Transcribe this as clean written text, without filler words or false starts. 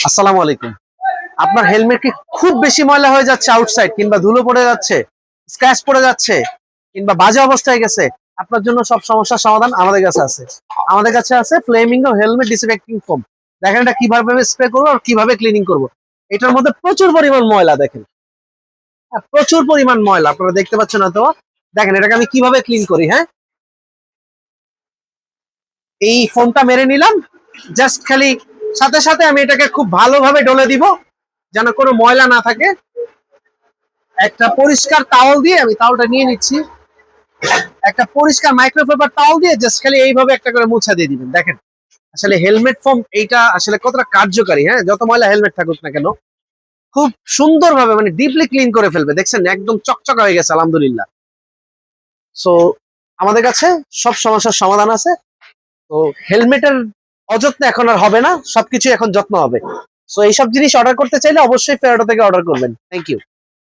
আসসালামু আলাইকুম। আপনার হেলমেট কি খুব বেশি ময়লা হয়ে যাচ্ছে আউটসাইড, কিংবা ধুলো পড়ে যাচ্ছে, স্ক্র্যাচ পড়ে যাচ্ছে, কিংবা বাজে অবস্থায় গেছে? আপনার জন্য সব সমস্যার সমাধান আমাদের কাছে আছে। আমাদের কাছে আছে ফ্লেমিঙ্গো হেলমেট ডিসইনফেক্টিং ফোম। দেখেন এটা কিভাবে স্প্রে করবো আর কিভাবে ক্লিনিং করব। এটার মধ্যে প্রচুর পরিমাণ ময়লা, দেখেন। হ্যাঁ, প্রচুর পরিমাণ ময়লা আপনারা দেখতে পাচ্ছেন হয়তো। দেখেন এটাকে আমি কিভাবে ক্লিন করি। হ্যাঁ, এই ফোমটা মেরে নিলাম, জাস্ট খালি সাথে সাথে আমি এটাকে খুব ভালোভাবে ডলে দিব, যেন কোনো ময়লা না থাকে। একটা পরিষ্কার তাওয়াল দিয়ে আমি তাওয়ালটা নিয়ে নিচ্ছি। একটা পরিষ্কার মাইক্রোফাইবার তাওয়াল দিয়ে জাস্ট খালি এইভাবে একটা করে মুছা দিয়ে দিবেন। দেখেন আসলে হেলমেট ফোম এইটা আসলে কতটা কার্যকারী। হ্যাঁ, যত ময়লা হেলমেট থাকুক না কেন, খুব সুন্দরভাবে মানে ডিপলি ক্লিন করে ফেলবে। দেখছেন একদম চকচকা হয়ে গেছে, আলহামদুলিল্লাহ। সো আমাদের কাছে সব সমস্যার সমাধান আছে। তো হেলমেটের অযত্ন এখন আর হবে না, সবকিছু এখন যত্ন হবে। সো এইসব জিনিস অর্ডার করতে চাইলে অবশ্যই ফেরাটো থেকে অর্ডার করবেন। Thank you.